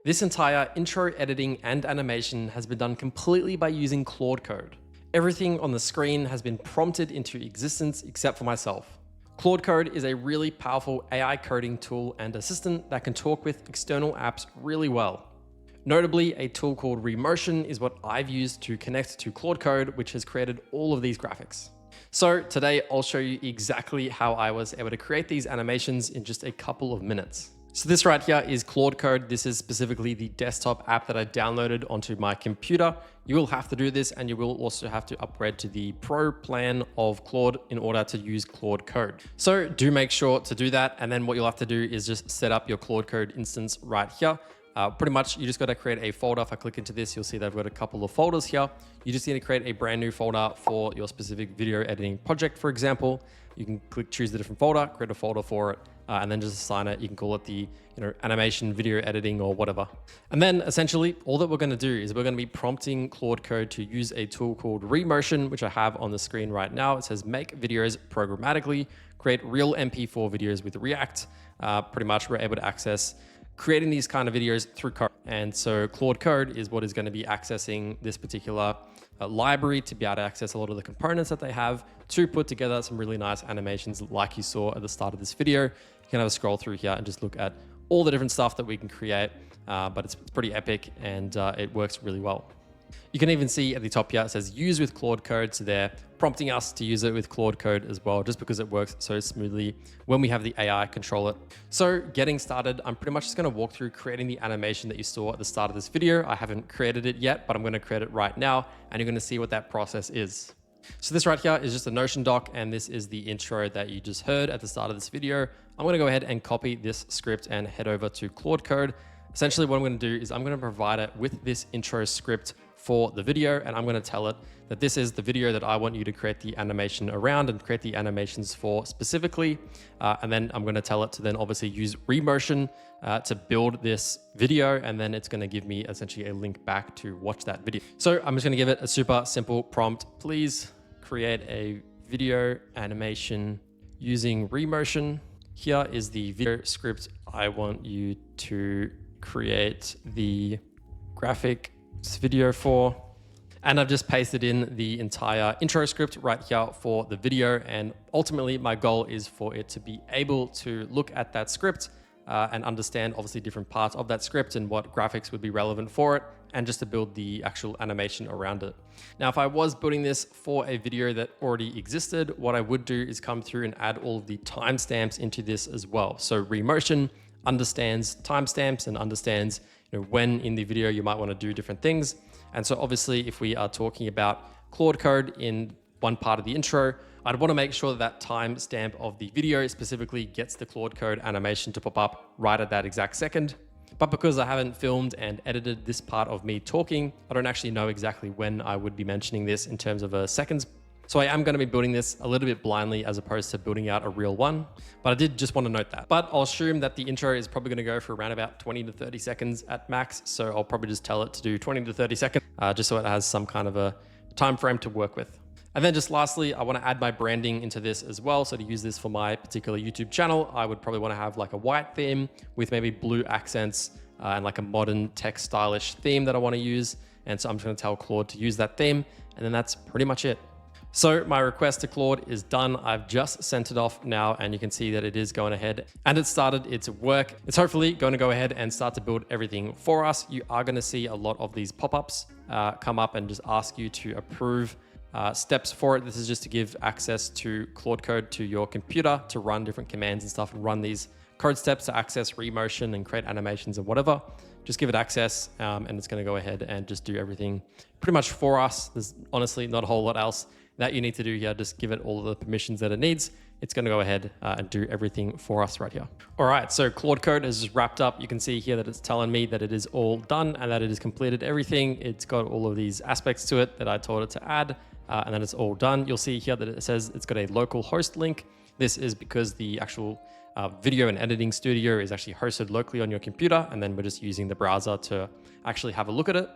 This entire intro editing and animation has been done completely by using Claude Code. Everything on the screen has been prompted into existence except for myself. Claude Code is a really powerful AI coding tool and assistant that can talk with external apps really well. Notably, a tool called Remotion is what I've used to connect to Claude Code, which has created all of these graphics. So today I'll show you exactly how I was able to create these animations in just a couple of minutes. So this right here is Claude Code. This is specifically the desktop app that I downloaded onto my computer. You will have to do this, and you will also have to upgrade to the Pro plan of Claude in order to use Claude Code. So do make sure to do that. And then what you'll have to do is just set up your Claude Code instance right here. Pretty much, you just got to create a folder. If I click into this, you'll see that I've got a couple of folders here. You just need to create a brand new folder for your specific video editing project, for example. You can choose the different folder, create a folder for it, and then just assign it. You can call it the animation, video editing, or whatever. And then essentially, all that we're going to do is we're going to be prompting Claude Code to use a tool called Remotion, which I have on the screen right now. It says make videos programmatically, create real MP4 videos with React. Pretty much, we're able to access creating these kind of videos through code. And so Claude Code is what is going to be accessing this particular library to be able to access a lot of the components that they have to put together some really nice animations like you saw at the start of this video. You can have a scroll through here and just look at all the different stuff that we can create, but it's pretty epic and it works really well. You can even see at the top here, it says use with Claude Code. So they're prompting us to use it with Claude Code as well, just because it works so smoothly when we have the AI control it. So getting started, I'm pretty much just going to walk through creating the animation that you saw at the start of this video. I haven't created it yet, but I'm going to create it right now, and you're going to see what that process is. So this right here is just a Notion doc, and this is the intro that you just heard at the start of this video. I'm going to go ahead and copy this script and head over to Claude Code. Essentially what I'm going to do is I'm going to provide it with this intro script for the video, and I'm going to tell it that this is the video that I want you to create the animation around and create the animations for specifically. And then I'm going to tell it to then obviously use Remotion to build this video, and then it's going to give me essentially a link back to watch that video. So I'm just going to give it a super simple prompt. Please create a video animation using Remotion. Here is the video script I want you to create the graphic video for. And I've just pasted in the entire intro script right here for the video. And ultimately my goal is for it to be able to look at that script and understand obviously different parts of that script and what graphics would be relevant for it, and just to build the actual animation around it. Now, if I was building this for a video that already existed, what I would do is come through and add all of the timestamps into this as well. So Remotion understands timestamps and understands when in the video you might want to do different things. And so obviously if we are talking about Claude Code in one part of the intro, I'd want to make sure that that timestamp of the video specifically gets the Claude Code animation to pop up right at that exact second. But because I haven't filmed and edited this part of me talking, I don't actually know exactly when I would be mentioning this in terms of seconds. So I am going to be building this a little bit blindly as opposed to building out a real one, but I did just want to note that. But I'll assume that the intro is probably going to go for around about 20 to 30 seconds at max. So I'll probably just tell it to do 20 to 30 seconds, just so it has some kind of a time frame to work with. And then just lastly, I want to add my branding into this as well. So to use this for my particular YouTube channel, I would probably want to have like a white theme with maybe blue accents and like a modern tech stylish theme that I want to use. And so I'm just going to tell Claude to use that theme. And then that's pretty much it. So my request to Claude is done. I've just sent it off now, and you can see that it is going ahead and it started its work. It's hopefully going to go ahead and start to build everything for us. You are going to see a lot of these pop-ups come up and just ask you to approve steps for it. This is just to give access to Claude Code to your computer to run different commands and stuff and run these code steps to access Remotion and create animations and whatever. Just give it access and it's going to go ahead and just do everything pretty much for us. There's honestly not a whole lot else that you need to do here. Just give it all of the permissions that it needs. It's going to go ahead and do everything for us right here. All right, so Claude Code is just wrapped up. You can see here that it's telling me that it is all done and that it has completed everything. It's got all of these aspects to it that I told it to add, and then it's all done. You'll see here that it says it's got a local host link. This is because the actual video and editing studio is actually hosted locally on your computer, and then we're just using the browser to actually have a look at it.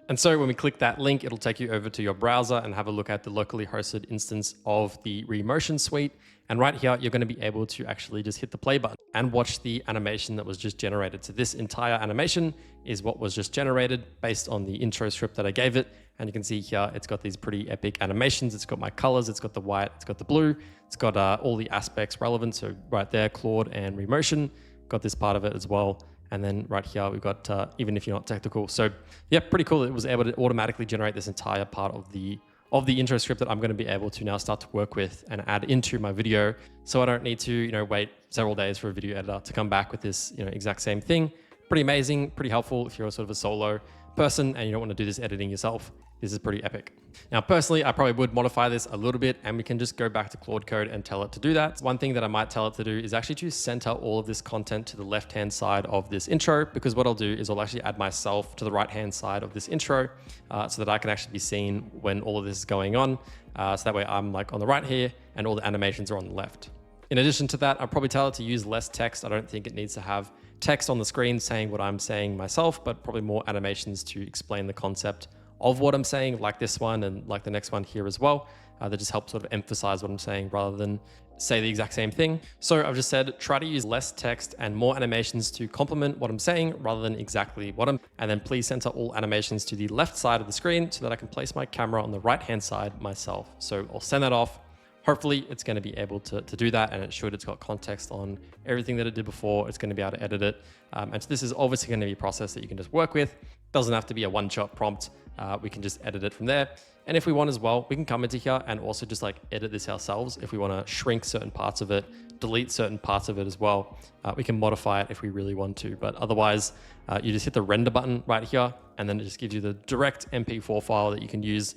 And so when we click that link, it'll take you over to your browser and have a look at the locally hosted instance of the Remotion suite. And right here, you're going to be able to actually just hit the play button and watch the animation that was just generated. So this entire animation is what was just generated based on the intro script that I gave it. And you can see here, it's got these pretty epic animations. It's got my colors, it's got the white, it's got the blue, it's got all the aspects relevant. So right there, Claude and Remotion, got this part of it as well. And then right here, we've got, even if you're not technical. So yeah, pretty cool. It was able to automatically generate this entire part of the intro script that I'm going to be able to now start to work with and add into my video. So I don't need to, wait several days for a video editor to come back with this, exact same thing. Pretty amazing, pretty helpful if you're sort of a solo person and you don't want to do this editing yourself. This is pretty epic. Now, personally, I probably would modify this a little bit and we can just go back to Claude Code and tell it to do that. One thing that I might tell it to do is actually to center all of this content to the left-hand side of this intro, because what I'll do is I'll actually add myself to the right-hand side of this intro so that I can actually be seen when all of this is going on. So that way I'm like on the right here and all the animations are on the left. In addition to that, I'll probably tell it to use less text. I don't think it needs to have text on the screen saying what I'm saying myself, but probably more animations to explain the concept of what I'm saying, like this one and like the next one here as well. That just helps sort of emphasize what I'm saying rather than say the exact same thing. So I've just said, try to use less text and more animations to complement what I'm saying rather than exactly what I'm, and then please center all animations to the left side of the screen so that I can place my camera on the right-hand side myself. So I'll send that off. Hopefully it's going to be able to do that, and it should. It's got context on everything that it did before. It's going to be able to edit it. And so this is obviously going to be a process that you can just work with. Doesn't have to be a one-shot prompt. We can just edit it from there. And if we want as well, we can come into here and also just like edit this ourselves. If we want to shrink certain parts of it, delete certain parts of it as well, we can modify it if we really want to. But otherwise, you just hit the render button right here, and then it just gives you the direct MP4 file that you can use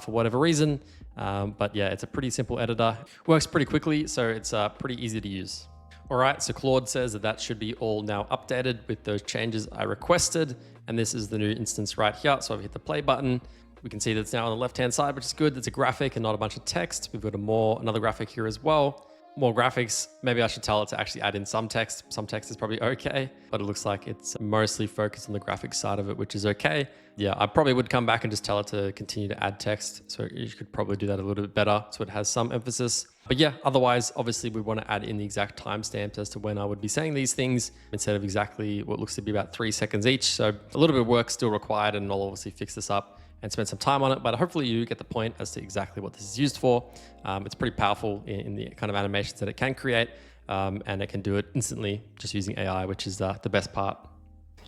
for whatever reason. But yeah, it's a pretty simple editor. Works pretty quickly, so it's pretty easy to use. All right, so Claude says that should be all now updated with those changes I requested. And this is the new instance right here. So I've hit the play button. We can see that it's now on the left-hand side, which is good. It's a graphic and not a bunch of text. We've got another graphic here as well. More graphics. Maybe I should tell it to actually add in some text. Some text is probably okay, but it looks like it's mostly focused on the graphics side of it, which is okay. Yeah, I probably would come back and just tell it to continue to add text. So you could probably do that a little bit better so it has some emphasis. But yeah, otherwise, obviously we want to add in the exact timestamps as to when I would be saying these things instead of exactly what looks to be about 3 seconds each. So a little bit of work still required, and I'll obviously fix this up and spend some time on it, but hopefully you get the point as to exactly what this is used for. It's pretty powerful in the kind of animations that it can create, and it can do it instantly just using AI, which is the best part.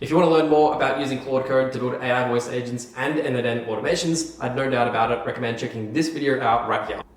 If you want to learn more about using Claude Code to build AI voice agents and end-to-end automations, I'd no doubt about it recommend checking this video out right here.